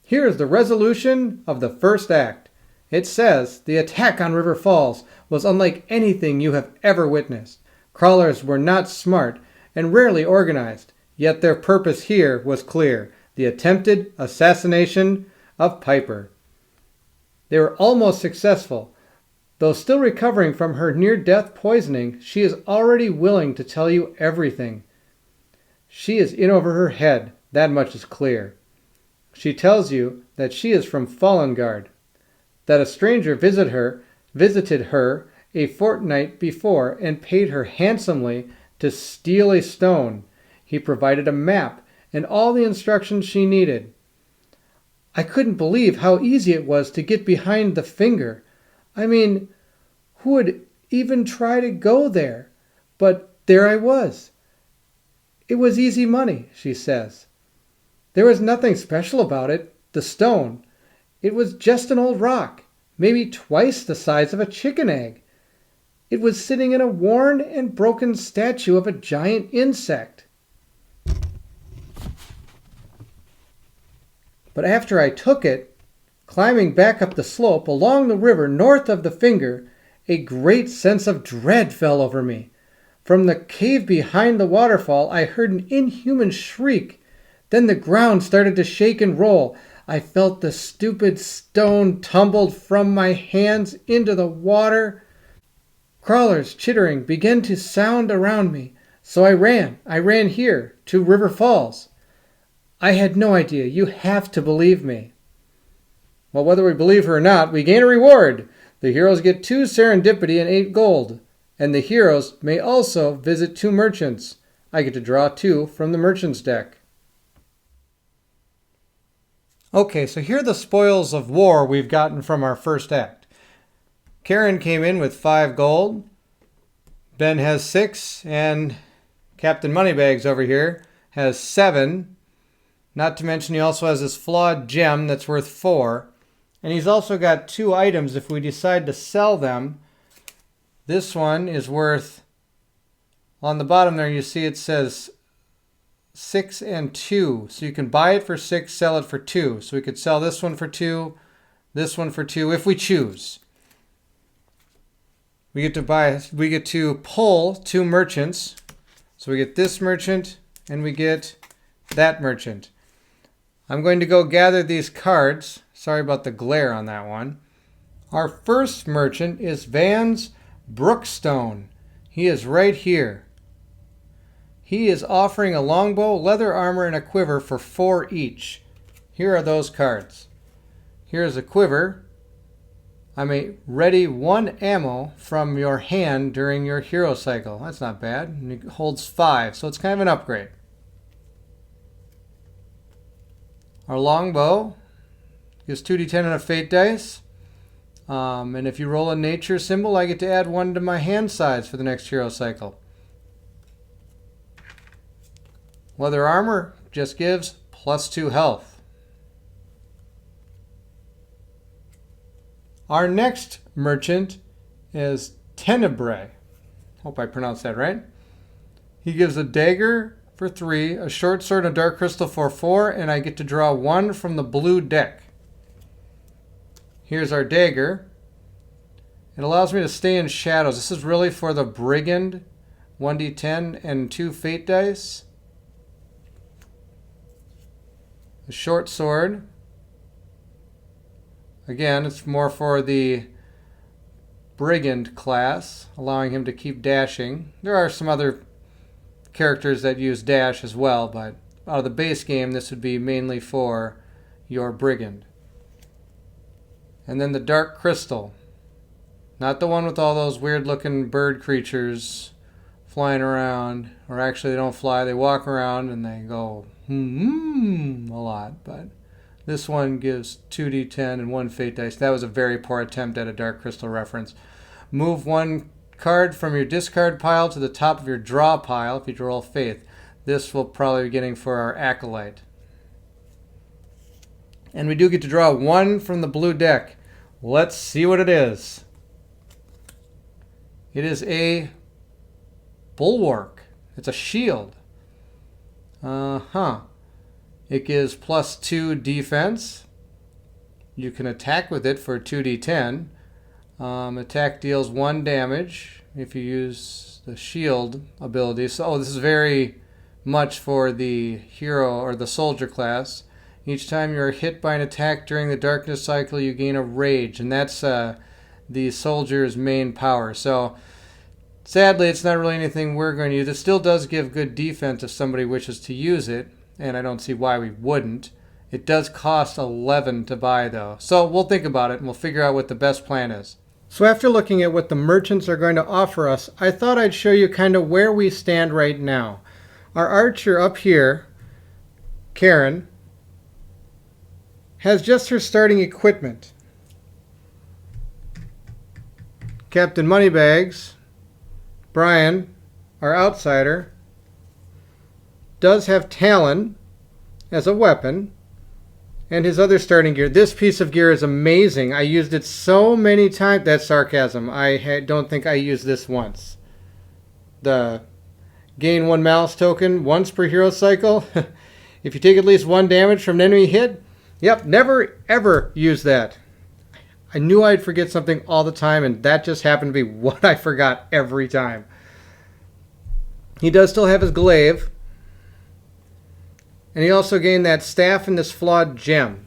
Here is the resolution of the first act. It says, the attack on River Falls was unlike anything you have ever witnessed. Crawlers were not smart and rarely organized, yet their purpose here was clear, the attempted assassination of Piper. They were almost successful. Though still recovering from her near-death poisoning, she is already willing to tell you everything. She is in over her head, that much is clear. She tells you that she is from Fallengard, that a stranger visited her a fortnight before and paid her handsomely to steal a stone. He provided a map and all the instructions she needed. I couldn't believe how easy it was to get behind the finger. I mean, who would even try to go there? But there I was. It was easy money, she says. There was nothing special about it, the stone. It was just an old rock, maybe twice the size of a chicken egg. It was sitting in a worn and broken statue of a giant insect. But after I took it, climbing back up the slope along the river north of the finger, a great sense of dread fell over me. From the cave behind the waterfall, I heard an inhuman shriek. Then the ground started to shake and roll. I felt the stupid stone tumbled from my hands into the water. Crawlers chittering began to sound around me. So I ran here to River Falls. I had no idea. You have to believe me. Well, whether we believe her or not, we gain a reward. The heroes get 2 serendipity and 8 gold. And the heroes may also visit 2 merchants. I get to draw 2 from the merchant's deck. Okay, so here are the spoils of war we've gotten from our first act. Karen came in with 5 gold. Ben has 6, and Captain Moneybags over here has 7. Not to mention he also has this flawed gem that's worth 4. And he's also got 2 items if we decide to sell them. This one is worth, on the bottom there you see it says 6 and 2. So you can buy it for 6, sell it for 2. So we could sell this one for 2, this one for 2 if we choose. We get to pull 2 merchants. So we get this merchant and we get that merchant. I'm going to go gather these cards. Sorry about the glare on that one. Our first merchant is Vans Brookstone. He is right here. He is offering a longbow, leather armor, and a quiver for 4 each. Here are those cards. Here's a quiver. I may ready 1 ammo from your hand during your hero cycle. That's not bad. And it holds 5, so it's kind of an upgrade. Our longbow gives 2d10 and a fate dice. And if you roll a nature symbol, I get to add 1 to my hand size for the next hero cycle. Leather armor just gives +2 health. Our next merchant is Tenebrae. Hope I pronounced that right. He gives a dagger for 3, a short sword and a dark crystal for 4, and I get to draw 1 from the blue deck. Here's our dagger. It allows me to stay in shadows. This is really for the brigand. 1d10 and 2 fate dice. The short sword. Again, it's more for the brigand class, allowing him to keep dashing. There are some other characters that use dash as well, but out of the base game, this would be mainly for your brigand. And then the dark crystal. Not the one with all those weird looking bird creatures flying around. Or actually they don't fly, they walk around and they go a lot. But this one gives 2d10 and 1 fate dice. That was a very poor attempt at a dark crystal reference. Move 1 card from your discard pile to the top of your draw pile if you roll faith. This will probably be getting for our acolyte. And we do get to draw 1 from the blue deck. Let's see what it is. It is a bulwark. It's a shield. It gives +2 defense, You can attack with it for 2d10. Attack deals 1 damage if you use the shield ability. So, this is very much for the hero or the soldier class. Each time you are hit by an attack during the darkness cycle, you gain a rage, and that's the soldier's main power. So, sadly, it's not really anything we're going to use. It still does give good defense if somebody wishes to use it, and I don't see why we wouldn't. It does cost 11 to buy, though. So we'll think about it, and we'll figure out what the best plan is. So after looking at what the merchants are going to offer us, I thought I'd show you kind of where we stand right now. Our archer up here, Karen, has just her starting equipment. Captain Moneybags, Brian, our outsider, does have Talon as a weapon, and his other starting gear. This piece of gear is amazing. I used it so many times. That's sarcasm. I don't think I used this once. The gain 1 malice token once per hero cycle. If you take at least 1 damage from an enemy hit, yep, never ever use that. I knew I'd forget something all the time, and that just happened to be what I forgot every time. He does still have his glaive, and he also gained that staff and this flawed gem.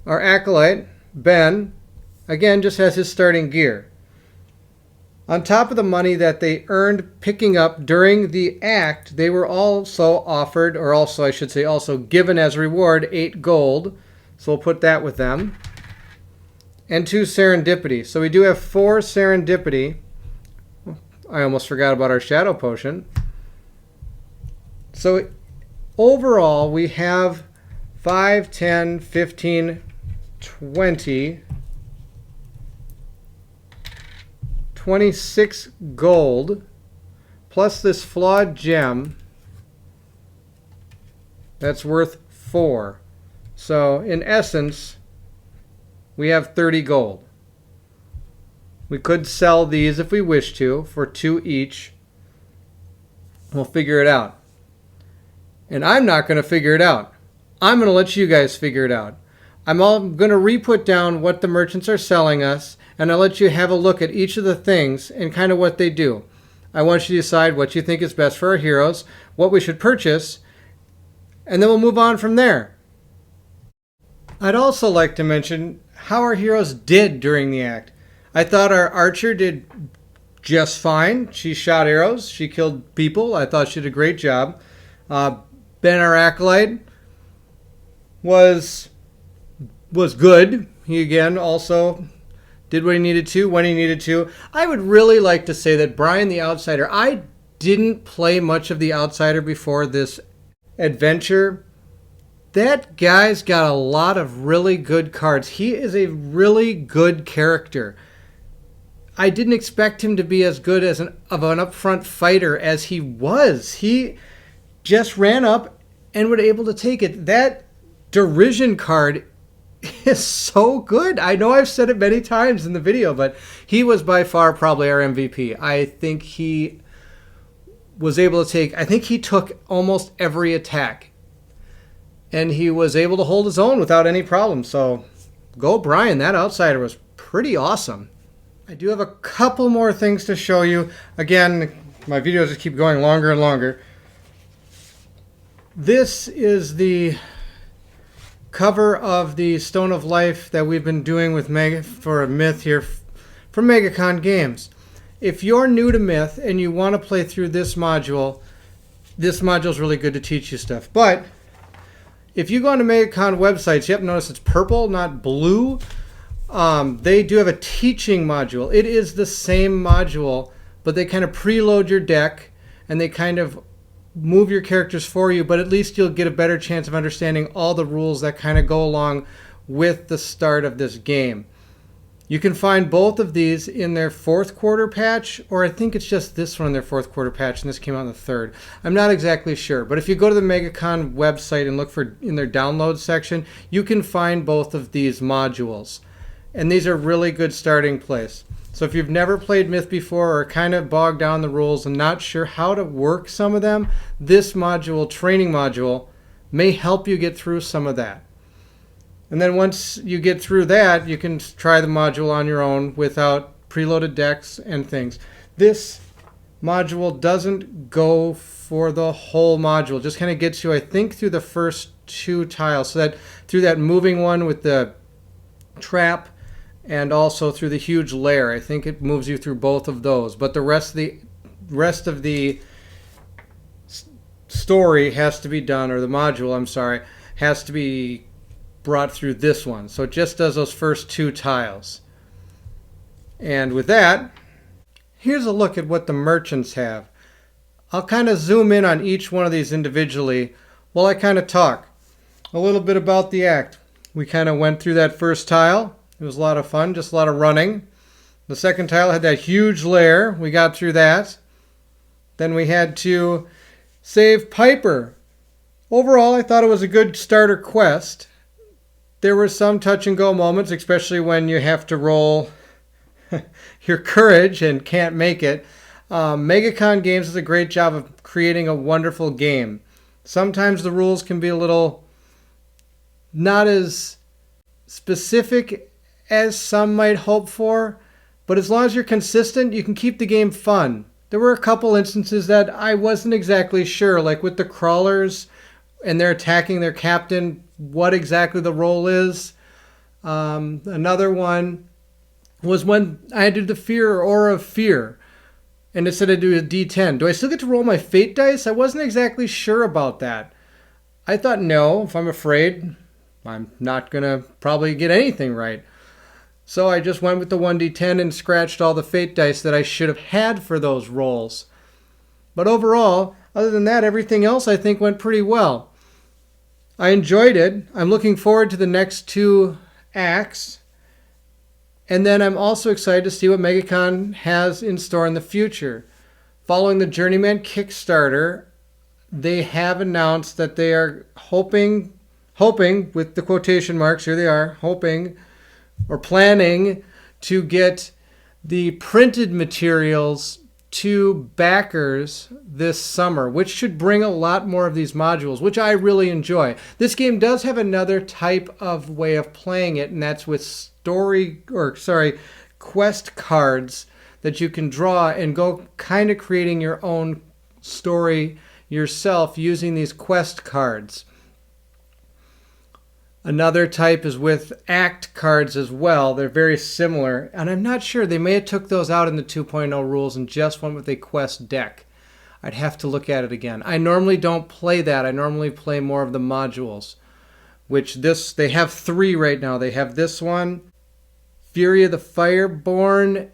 Our acolyte, Ben, again just has his starting gear. On top of the money that they earned picking up during the act, they were also offered, or also I should say also given as reward, 8 gold. So we'll put that with them. And 2 serendipity. So we do have 4 serendipity. I almost forgot about our shadow potion. So overall we have 5, 10, 15, 20... 26 gold, plus this flawed gem, that's worth 4. So in essence, we have 30 gold. We could sell these if we wish to for 2 each. We'll figure it out. And I'm not going to figure it out. I'm going to let you guys figure it out. I'm going to re-put down what the merchants are selling us, and I'll let you have a look at each of the things and kind of what they do. I want you to decide what you think is best for our heroes, what we should purchase, and then we'll move on from there. I'd also like to mention how our heroes did during the act. I thought our archer did just fine. She shot arrows. She killed people. I thought she did a great job. Ben, our acolyte, was good. He again also did what he needed to when he needed to. I would really like to say that Brian the Outsider, I didn't play much of the Outsider before this adventure. That guy's got a lot of really good cards. He is a really good character. I didn't expect him to be as good as an upfront fighter as he was. He just ran up and was able to take it. That derision card is so good. I know I've said it many times in the video, but he was by far probably our MVP. I think he was able to take, I think he took almost every attack. And he was able to hold his own without any problem. So go Brian, that Outsider was pretty awesome. I do have a couple more things to show you. Again, my videos just keep going longer and longer. This is the cover of the Stone of Life that we've been doing with for a Myth here from MegaCon Games. If you're new to Myth and you want to play through this module is really good to teach you stuff. But if you go on to MegaCon websites, yep, notice it's purple, not blue. They do have a teaching module. It is the same module, but they kind of preload your deck and they kind of move your characters for you, but at least you'll get a better chance of understanding all the rules that kind of go along with the start of this game. You can find both of these in their 4th quarter patch, or I think it's just this one in their 4th quarter patch, and this came out in the 3rd. I'm not exactly sure, but if you go to the MegaCon website and look for in their download section, you can find both of these modules. And these are really good starting place. So if you've never played Myth before or kind of bogged down the rules and not sure how to work some of them, this module, training module, may help you get through some of that. And then once you get through that, you can try the module on your own without preloaded decks and things. This module doesn't go for the whole module. It just kind of gets you, I think, through the first 2 tiles. So that through that moving one with the trap and also through the huge lair. I think it moves you through both of those. But the rest of the story has to be done, or the module, I'm sorry, has to be brought through this one. So it just does those first 2 tiles. And with that, here's a look at what the merchants have. I'll kind of zoom in on each one of these individually while I kind of talk a little bit about the act. We kind of went through that first tile. It was a lot of fun, just a lot of running. The second tile had that huge lair. We got through that. Then we had to save Piper. Overall, I thought it was a good starter quest. There were some touch and go moments, especially when you have to roll your courage and can't make it. MegaCon Games does a great job of creating a wonderful game. Sometimes the rules can be a little not as specific as some might hope for, but as long as you're consistent, you can keep the game fun. There were a couple instances that I wasn't exactly sure, like with the crawlers and they're attacking their captain, what exactly the role is. Another one was when I had to do the fear or aura of fear, and it said I do a D10. Do I still get to roll my fate dice? I wasn't exactly sure about that. I thought, no, if I'm afraid, I'm not going to probably get anything right. So I just went with the 1d10 and scratched all the fate dice that I should have had for those rolls. But overall, other than that, everything else I think went pretty well. I enjoyed it. I'm looking forward to the next 2 acts. And then I'm also excited to see what MegaCon has in store in the future. Following the Journeyman Kickstarter, they have announced that they are hoping with the quotation marks, here they are, hoping or planning to get the printed materials to backers this summer, which should bring a lot more of these modules, which I really enjoy. This game does have another type of way of playing it, and that's with quest cards that you can draw and go kind of creating your own story yourself using these quest cards. Another type is with act cards as well. They're very similar, and I'm not sure. They may have took those out in the 2.0 rules and just went with a quest deck. I'd have to look at it again. I normally don't play that. I normally play more of the modules, which they have 3 right now. They have this one, Fury of the Fireborn,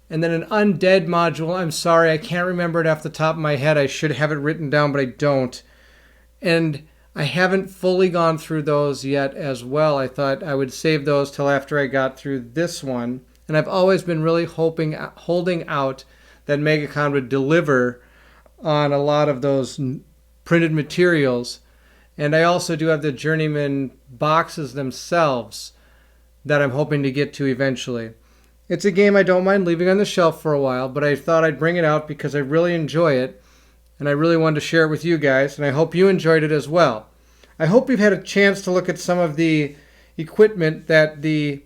and then an Undead module. I'm sorry, I can't remember it off the top of my head. I should have it written down, but I don't. And I haven't fully gone through those yet as well. I thought I would save those till after I got through this one. And I've always been really holding out that MegaCon would deliver on a lot of those printed materials. And I also do have the Journeyman boxes themselves that I'm hoping to get to eventually. It's a game I don't mind leaving on the shelf for a while, but I thought I'd bring it out because I really enjoy it. And I really wanted to share it with you guys, and I hope you enjoyed it as well. I hope you've had a chance to look at some of the equipment that the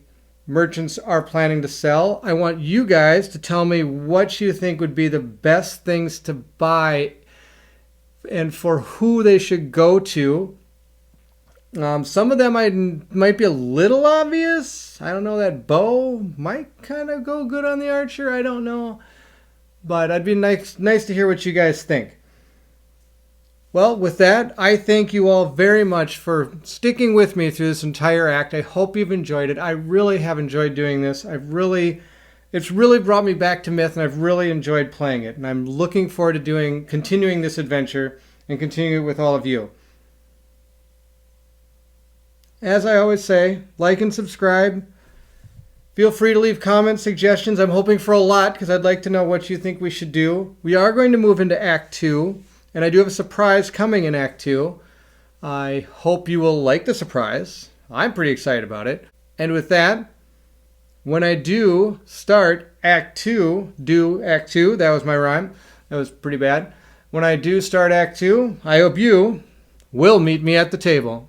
merchants are planning to sell. I want you guys to tell me what you think would be the best things to buy and for who they should go to. Some of them might be a little obvious. I don't know, that bow might kind of go good on the archer. I don't know. But it'd be nice to hear what you guys think. Well, with that, I thank you all very much for sticking with me through this entire act. I hope you've enjoyed it. I really have enjoyed doing this. It's really brought me back to Myth, and I've really enjoyed playing it. And I'm looking forward to continuing this adventure and continuing it with all of you. As I always say, like and subscribe. Feel free to leave comments, suggestions. I'm hoping for a lot because I'd like to know what you think we should do. We are going to move into Act 2. And I do have a surprise coming in Act 2. I hope you will like the surprise. I'm pretty excited about it. And with that, when I do start Act 2, that was my rhyme. That was pretty bad. When I do start Act 2, I hope you will meet me at the table.